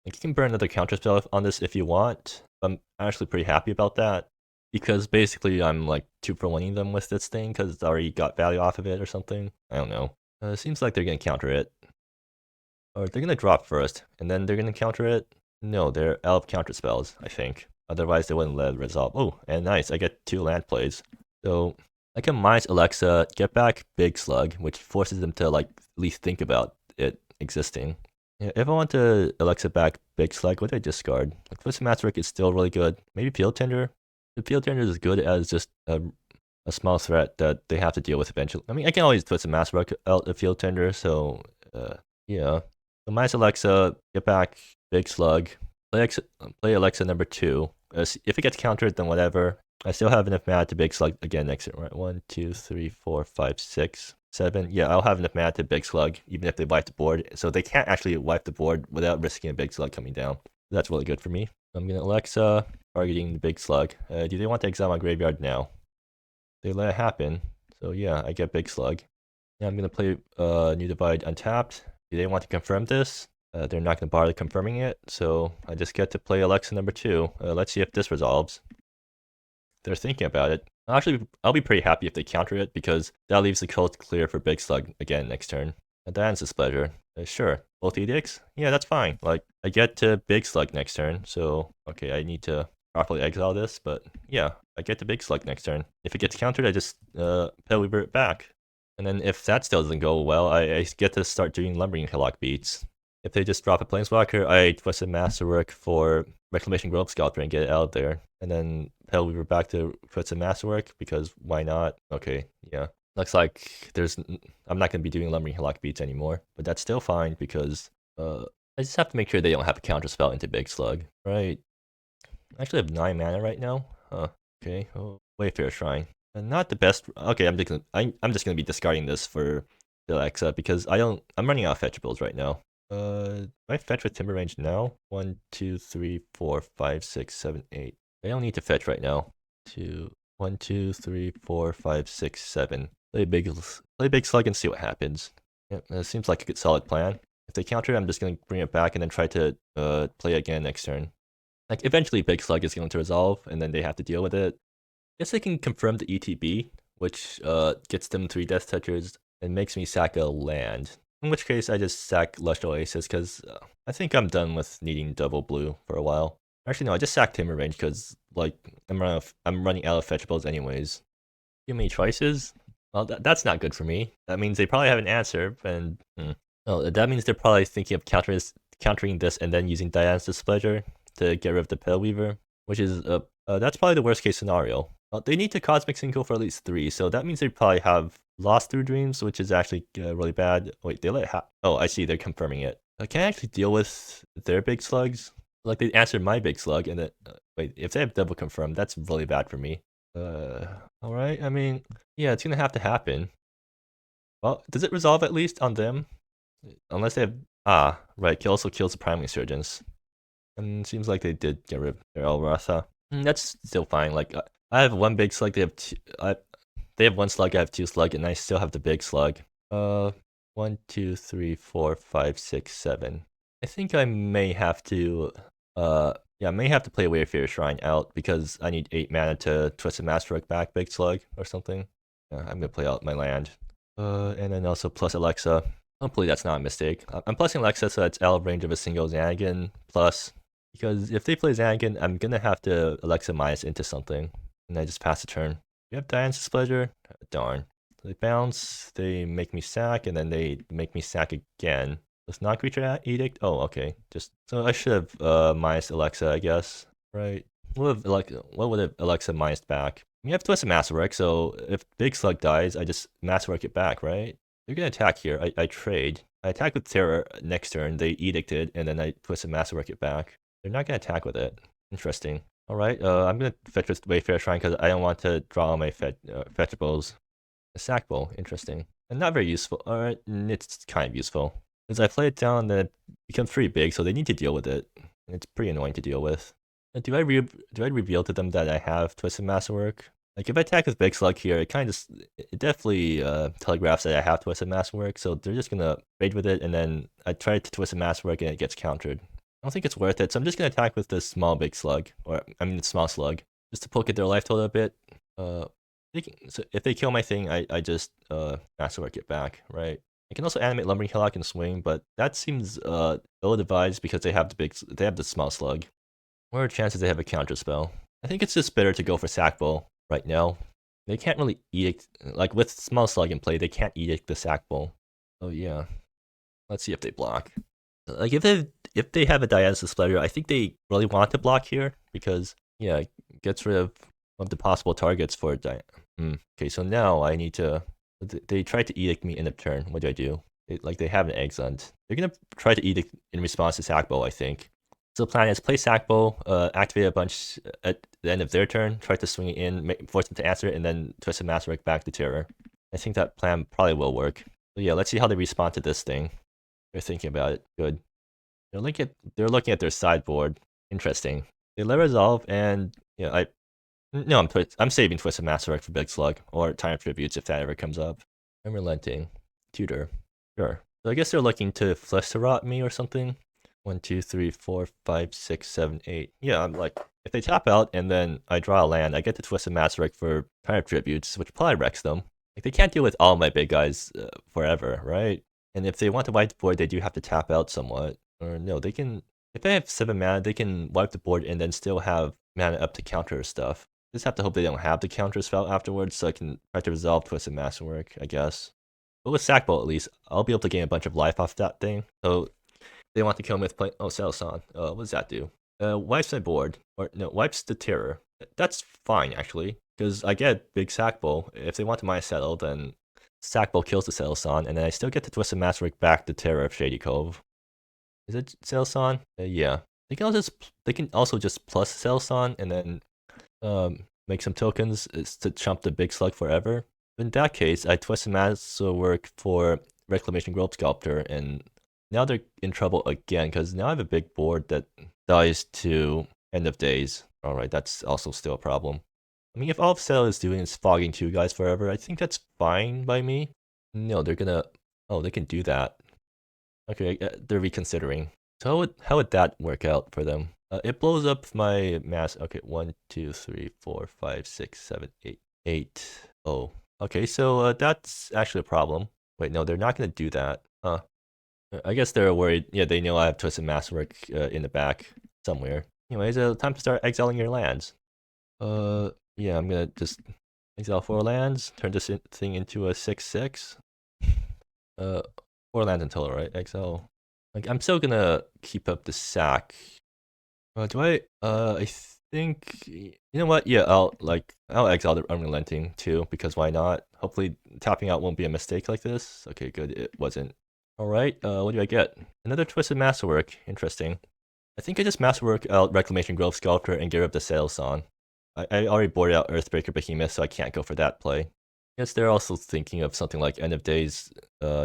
Speaker 1: Like you can burn another counterspell on this if you want. I'm actually pretty happy about that. Because basically I'm like 2-for-1ing them with this thing because it's already got value off of it or something. I don't know. It seems like they're going to counter it. Or they're going to drop first, and then they're going to counter it. No, they're out of counter spells, I think. Otherwise they wouldn't let it resolve. Oh, and nice, I get 2 land plays. So I can minus Alexa, get back Big Slug, which forces them to like at least think about it existing. Yeah, if I want to Alexa back Big Slug, what do I discard? Like Twisted Masterwork is still really good. Maybe Field Tender? The Field Tender is as good as just a small threat that they have to deal with eventually. I mean, I can always Twisted Masterwork out a Field Tender, so yeah. So minus Alexa, get back Big Slug, play Alexa number 2. If it gets countered, then whatever. I still have enough mana to Big Slug again next turn, right? 1, 2, 3, 4, 5, 6. 7. Yeah, I'll have enough mana to Big Slug, even if they wipe the board. So they can't actually wipe the board without risking a Big Slug coming down. That's really good for me. I'm gonna Alexa, targeting the Big Slug. Do they want to exile my graveyard now? They let it happen. So yeah, I get Big Slug. Yeah, I'm gonna play New Divide untapped. Do they want to confirm this? They're not gonna bother confirming it, so I just get to play Alexa number 2. Let's see if this resolves. They're thinking about it. Actually, I'll be pretty happy if they counter it, because that leaves the coast clear for Big Slug again next turn. And that's displeasure. Sure, both edicts? Yeah, that's fine. Like, I get to Big Slug next turn, so okay, I need to properly exile this, but yeah, I get to Big Slug next turn. If it gets countered, I just Pillweaver it back. And then if that still doesn't go well, I get to start doing Lumbering Hillock beats. If they just drop a Planeswalker, I Twisted Masterwork for Reclamation Grove Sculptor and get it out there. And then Pillweaver back to Twisted Masterwork, because why not? Okay, yeah. Looks like I'm not going to be doing Lumbering Hillock beats anymore, but that's still fine, because I just have to make sure they don't have a counter spell into Big Slug. Right. I actually have 9 mana right now. Okay. Oh, Wayfarer Shrine. Not the best. Okay, I'm just gonna be discarding this for the Alexa, because I'm running out of fetchables right now. Do I fetch with Timber range now? 1, 2, 3, 4, 5, 6, 7, 8. I don't need to fetch right now. 1, 2, 3, 4, 5, 6, 7. Play big slug and see what happens. Yep, that seems like a good solid plan. If they counter, I'm just gonna bring it back and then try to play again next turn. Like, eventually Big Slug is going to resolve, and then they have to deal with it. Guess they can confirm the ETB, which gets them 3 Death Touchers and makes me sack a land. In which case, I just sack Lush Oasis, because I think I'm done with needing double blue for a while. Actually, no, I just sack Timber range, because like I'm running out of fetchables anyways. Too many choices? Well, that's not good for me. That means they probably have an answer, and oh, that means they're probably thinking of countering this and then using Diana's Displeasure to get rid of the Pillweaver, which is that's probably the worst case scenario. They need to Cosmic Single for at least 3, so that means they probably have lost through Dreams, which is actually really bad. Wait, they let oh, I see, they're confirming it. I can't actually deal with their big slugs. Like, they answered my big slug, and then wait, if they have double confirmed, that's really bad for me. All right. I mean, yeah, it's gonna have to happen. Well, does it resolve at least on them? Unless they have right. It also kills the Prime Resurgence. And it seems like they did get rid of their Elratha. That's still fine. Like, I have 1 big slug. They have 1 slug. I have 2 slug, and I still have the big slug. 1, 2, 3, 4, 5, 6, 7. I think I may have to yeah, I may have to play Wayfarer Shrine out, because I need 8 mana to Twisted Masterwork back Big Slug or something. Yeah, I'm gonna play out my land. And then also plus Alexa. Hopefully that's not a mistake. I'm plusing Alexa so it's out of range of a single Xanagan plus, because if they play Xanagan, I'm gonna have to Alexa minus into something, and I just pass the turn. You have Diana's Displeasure? Darn. They bounce, they make me sack, and then they make me sack again. It's not creature edict? Oh, okay. So I should have minus Alexa, I guess. Right. What would have Alexa minus back? You have Twisted Masterwork, so if Big Slug dies, I just Masterwork it back, right? They're gonna attack here. I trade. I attack with Terror next turn. They edicted, and then I Twisted Masterwork it back. They're not gonna attack with it. Interesting. All right. I'm gonna fetch with Wayfarer Shrine, because I don't want to draw all my fetchables. A sack bowl. Interesting. And not very useful. All right. It's kind of useful. Because I play it down, then it becomes pretty big, so they need to deal with it. And it's pretty annoying to deal with. And do I reveal to them that I have Twisted Masterwork? Like, if I attack with Big Slug here, it definitely telegraphs that I have Twisted Masterwork, so they're just gonna raid with it, and then I try to Twisted Masterwork and it gets countered. I don't think it's worth it, so I'm just gonna attack with this small Big Slug, or I mean small Slug, just to poke at their life total a bit. So if they kill my thing, I just Masterwork it back, right? I can also animate Lumbering Hillock and swing, but that seems ill-advised, because they have the small slug. What are the chances they have a counter spell? I think it's just better to go for Sack Bowl right now. They can't really edict, like with small slug in play, they can't edict the Sack Bowl. Oh yeah. Let's see if they block. Like, if they have a Diana's Displeasure, I think they really want to block here, because yeah, it gets rid of the possible targets for Diana. Okay, so now I need to. They tried to edict me end of turn. What do? They have an Exhunt. They're gonna try to edict in response to Sack Bowl, I think. So the plan is play Sack Bowl, activate a bunch at the end of their turn, try to swing it in, force them to answer it, and then Twisted Masterwork back to Terror. I think that plan probably will work. So yeah, let's see how they respond to this thing. They're thinking about it. Good. They're looking at their sideboard. Interesting. They let resolve, and yeah, I'm saving Twisted Masterwork for Big Slug or Time Tributes if that ever comes up. I'm relenting. Tutor. Sure. So I guess they're looking to flesh to rot me or something. 1, 2, 3, 4, 5, 6, 7, 8. Yeah, I'm like, if they tap out and then I draw a land, I get the Twisted Masterwork for Time Tributes, which probably wrecks them. Like, they can't deal with all my big guys forever, right? And if they want to wipe the board, they do have to tap out somewhat. Or no, they can. If they have 7 mana, they can wipe the board and then still have mana up to counter stuff. Just have to hope they don't have the counter spell afterwards, so I can try to resolve Twisted Masterwork, I guess. But with Sack Bolt, at least, I'll be able to gain a bunch of life off that thing. So they want to kill me with play. Oh, Selosan. What does that do? Wipes my board, or no, wipes the Terror. That's fine actually, because I get big Sack Bolt. If they want to mine settle, then Sack Bolt kills the Selosan, and then I still get the Twisted Masterwork back to Terror of Shady Cove. Is it Selosan? Yeah. They can also just plus Selosan and then make some tokens to chump the big slug forever. In that case, I Twisted Masterwork for Reclamation Grove Sculptor, and now they're in trouble again because now I have a big board that dies to End of Days. Alright, that's also still a problem. I mean, if all Cell is doing is fogging 2 guys forever, I think that's fine by me. No, they're gonna. Oh, they can do that. Okay, they're reconsidering. So how would that work out for them? It blows up my mass. Okay, 1, 2, 3, 4, 5, 6, 7, 8, 8. Oh, okay. So that's actually a problem. Wait, no, they're not gonna do that. I guess they're worried. Yeah, they know I have Twisted Masterwork in the back somewhere. Anyways, time to start exiling your lands. Yeah, I'm gonna just exile 4 lands. Turn this thing into a 6/6. 4 lands in total, right? Exile. Like, I'm still gonna keep up the sack. I think, you know what? Yeah, I'll exile the Unrelenting too, because why not? Hopefully tapping out won't be a mistake like this. Okay, good, it wasn't. Alright, what do I get? Another Twisted Masterwork, interesting. I think I just Masterwork out Reclamation Grove Sculptor and get rid of the Selosan. I already boarded out Earthbreaker Behemoth, so I can't go for that play. Guess they're also thinking of something like End of Days,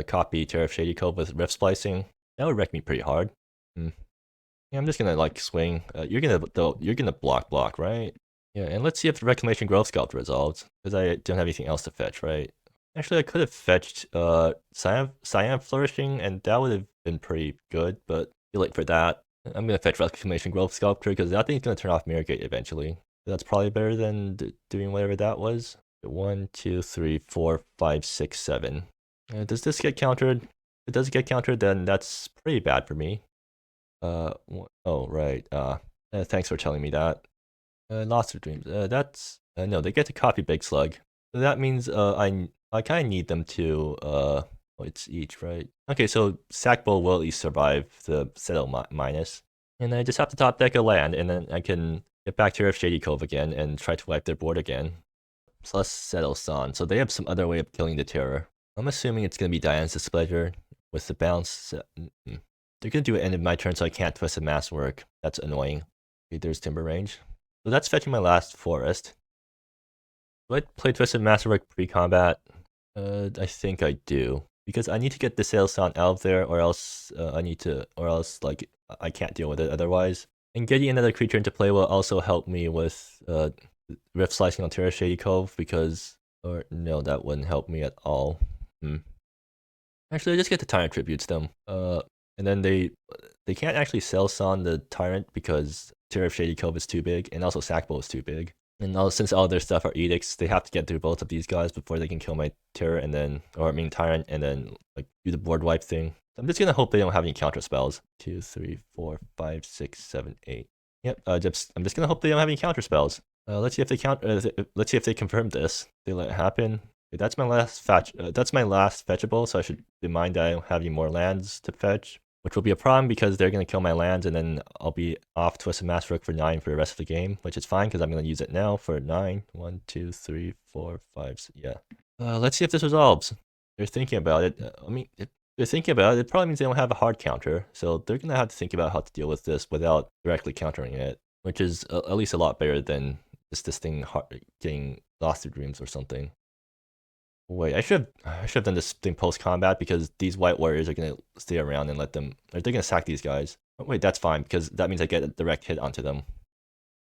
Speaker 1: copy Terror of Shady Cove with Rift Splicing. That would wreck me pretty hard. Yeah, I'm just gonna like swing. You're gonna block, right? Yeah, and let's see if the Reclamation Grove Sculptor resolves, because I don't have anything else to fetch, right? Actually, I could have fetched Cyan Flourishing, and that would have been pretty good, but too late for that. I'm gonna fetch Reclamation Grove Sculptor because that thing's gonna turn off Mirror Gate eventually. That's probably better than doing whatever that was. 1, 2, 3, 4, 5, 6, 7. Does this get countered? If it does get countered, then that's pretty bad for me. Oh, right. Thanks for telling me that. Lost of Dreams. No, they get to copy Big Slug. So that means I kind of need them to it's each, right? Okay, so Sack Bowl will at least survive the Settle minus. And I just have to top deck a land, and then I can get back to Shady Cove again and try to wipe their board again. Plus Settle Son. So they have some other way of killing the Terror. I'm assuming it's going to be Diane's Displeasure with the bounce. They're going to do it end of my turn, so I can't twist the Masterwork. That's annoying. Okay, there's Timber Range. So that's fetching my last forest. Do I play Twisted Masterwork pre-combat? I think I do. Because I need to get the Selosan out of there, or else like I can't deal with it otherwise. And getting another creature into play will also help me with Rift Slicing on Terror Shady Cove, because no, that wouldn't help me at all. Actually, I just get the Tyrant Tributes them. And then they can't actually Selosan the Tyrant because Terror of Shady Cove is too big, and also Sackbow is too big. And since all their stuff are edicts, they have to get through both of these guys before they can kill my Terror Tyrant, and then like do the board wipe thing. I'm just gonna hope they don't have any counter spells. 2, 3, 4, 5, 6, 7, 8. Yep. I'm just gonna hope they don't have any counter spells. Let's see if they let's see if they confirm this. They let it happen. Okay, that's my last fetch. That's my last fetchable, so I should remind that I don't have any more lands to fetch, which will be a problem because they're gonna kill my lands, and then I'll be off Twisted Masterwork for 9 for the rest of the game, which is fine because I'm gonna use it now for 9. 1, 2, 3, 4, 5. Yeah. Let's see if this resolves. They're thinking about it. I mean, if they're thinking about it, it probably means they don't have a hard counter, so they're gonna have to think about how to deal with this without directly countering it, which is at least a lot better than just this thing getting lost to dreams or something. Wait, I should have done this thing post combat because these white warriors are gonna stay around and let them. Or they're gonna sack these guys. Oh, wait, that's fine because that means I get a direct hit onto them.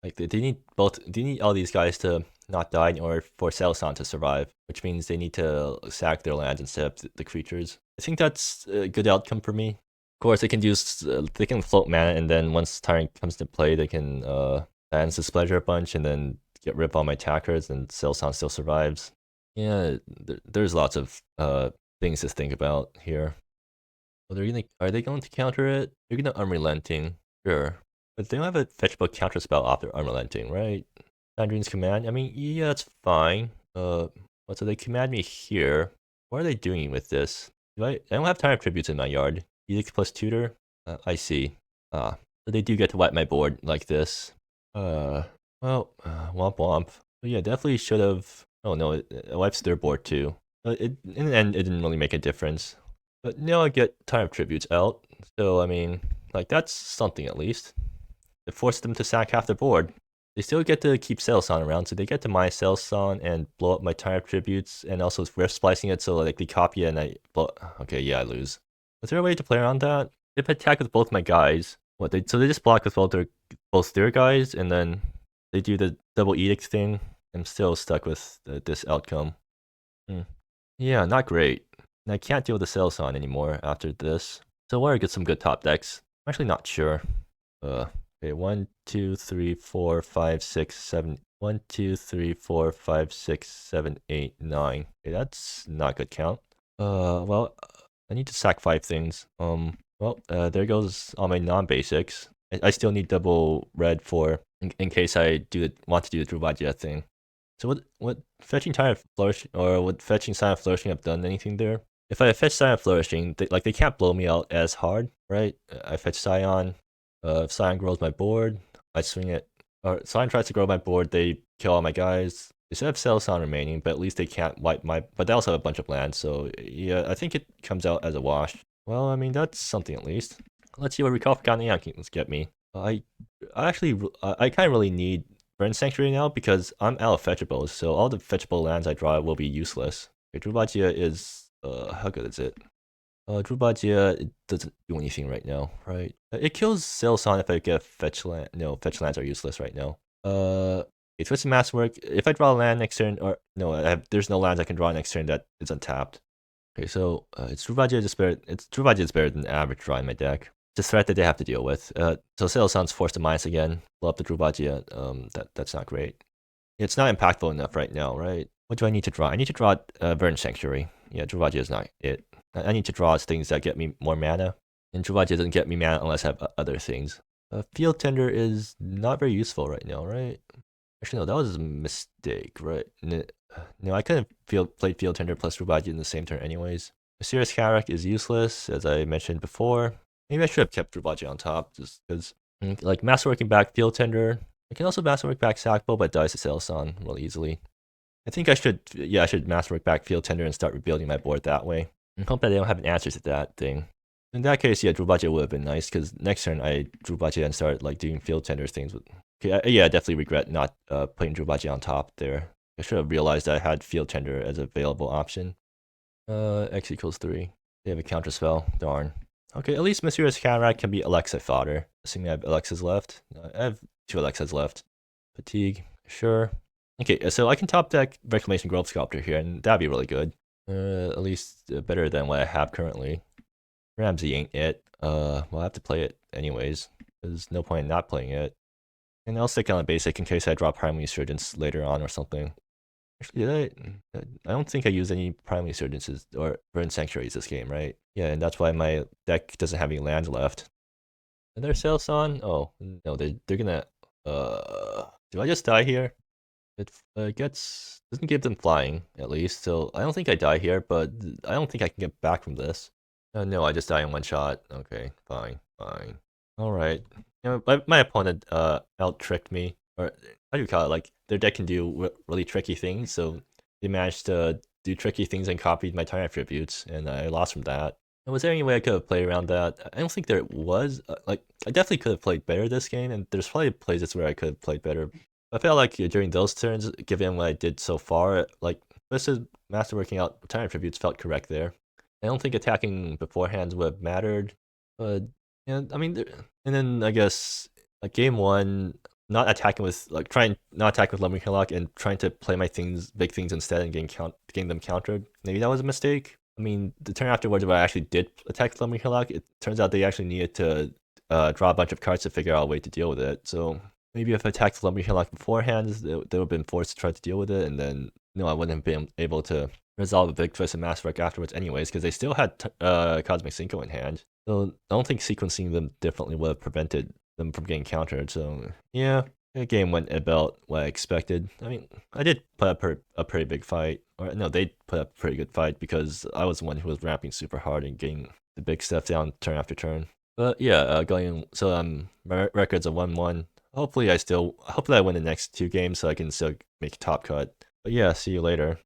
Speaker 1: Like they need both. They need all these guys to not die in order for Selsan to survive, which means they need to sack their lands instead of the creatures. I think that's a good outcome for me. Of course, they can use they can float mana, and then once Tyrant comes to play, they can dance Displeasure a bunch, and then get rid of all my attackers, and Selsan still survives. Yeah, there's lots of things to think about here. Well, are they going to counter it? They're gonna Unrelenting, sure. But they don't have a fetchable counter spell after Unrelenting, right? Sandrine's command. I mean, yeah, that's fine. So they command me here. What are they doing with this? I don't have Tyrant Tributes in my yard. Edict plus Tutor. I see. So they do get to wipe my board like this. Womp womp. But yeah, definitely should have. Oh no, it wipes their board too. But in the end, it didn't really make a difference. But now I get Tyrant Tributes out. So I mean, like that's something at least. It forced them to sack half the board. They still get to keep Selsan around, so they get to my Selsan and blow up my Tyrant Tributes, and also rift splicing it so like they copy it and I blow. Okay, yeah, I lose. Was there a way to play around that? If I attack with both my guys, so they just block with both their guys, and then they do the double edict thing. I'm still stuck with this outcome. Yeah, not great. And I can't deal with the Selsan anymore after this. So I want to get some good top decks. I'm actually not sure. Okay, 1, 2, 3, 4, 5, 6, 7. 1, 2, 3, 4, 5, 6, 7, 8, 9. Okay, that's not a good count. Well, I need to sack 5 things. There goes all my non-basics. I still need double red for in case I want to do the Druvadia thing. So would fetching Tyrant Flourishing or would fetching Silent Flourishing have done anything there? If I fetch Silent Flourishing, they can't blow me out as hard, right? I fetch Scion. If Scion grows my board, I swing it. Or Scion tries to grow my board, they kill all my guys. They still have Selsan remaining, but at least they can't wipe my. But they also have a bunch of lands, so yeah, I think it comes out as a wash. Well, I mean that's something at least. Let's see what Recall Forgotten Aeon can get me. I kind of really need Burn Sanctuary now because I'm out of fetchables, so all the fetchable lands I draw will be useless. Okay, Druvadia is how good is it? Druvadia it doesn't do anything right now, right? It kills Selsan if I get fetch land. No, fetch lands are useless right now. It's Twisted Masterwork. If I draw a land next turn, or no, there's no lands I can draw next turn that is untapped. Okay, so it's Druvadia is better. Druvadia is better than average draw in my deck. It's a threat that they have to deal with. So Selsan's forced to minus again. Blow up the Druvadia. That's not great. It's not impactful enough right now, right? What do I need to draw? I need to draw Burn Sanctuary. Yeah, Druvadia is not it. I need to draw things that get me more mana. And Druvadia doesn't get me mana unless I have other things. Field Tender is not very useful right now, right? Actually, no, that was a mistake, right? No, I couldn't play Field Tender plus Druvadia in the same turn anyways. Mysterious Karak is useless, as I mentioned before. Maybe I should have kept Druvadia on top, just because, like, Masterworking back Field Tender. I can also Masterwork back Sackbow, but dies to Selsan really easily. I think I should Masterwork back Field Tender and start rebuilding my board that way. I hope that they don't have an answer to that thing. In that case, yeah, Druvadia would have been nice, because next turn I Druvadia and started, like, doing Field Tender things with... Okay, I definitely regret not putting Druvadia on top there. I should have realized I had Field Tender as an available option. X equals 3. They have a counter spell. Darn. Okay, at least Mysterious Cataract can be Alexa fodder. Assuming I have Alexas left. I have 2 Alexas left. Fatigue, sure. Okay, so I can top deck Reclamation Grove Sculptor here, and that'd be really good. At least better than what I have currently. Ramsey ain't it. Well, I have to play it anyways. There's no point in not playing it. And I'll stick on a basic in case I drop Primal Resurgence later on or something. Actually, I don't think I use any Primal Resurgences or Burn Sanctuaries this game, right? Yeah, and that's why my deck doesn't have any lands left. And their Selsan? Oh, no, they're gonna... do I just die here? It doesn't give them flying, at least, so I don't think I die here, but I don't think I can get back from this. No, I just die in one shot. Okay, fine. Alright. My opponent out-tricked me, or how do you call it? Like, their deck can do really tricky things, so they managed to do tricky things and copied my Tyrant Tributes, and I lost from that. And was there any way I could have played around that? I don't think there was. I definitely could have played better this game, and there's probably places where I could have played better. I felt like during those turns, given what I did so far, like, Twisted Master working out retirement tributes felt correct there. I don't think attacking beforehand would have mattered, but yeah, I mean, and then I guess like game one, not attacking with like trying not attack with Lumbering Hillock and trying to play my big things instead and getting them countered. Maybe that was a mistake. I mean, the turn afterwards where I actually did attack Lumbering Hillock, it turns out they actually needed to draw a bunch of cards to figure out a way to deal with it. So maybe if I attacked Lumbering Hillock beforehand, they would have been forced to try to deal with it, and then I wouldn't have been able to resolve a big Twisted Masterwork afterwards anyways, because they still had Cosmic Cinco in hand. So I don't think sequencing them differently would have prevented them from getting countered. So yeah, the game went about what I expected. I mean, I did put up a pretty big fight. Or no, they put up a pretty good fight because I was the one who was ramping super hard and getting the big stuff down turn after turn. But yeah, my record's a 1-1. Hopefully I win the next 2 games so I can still make a top cut. But yeah, see you later.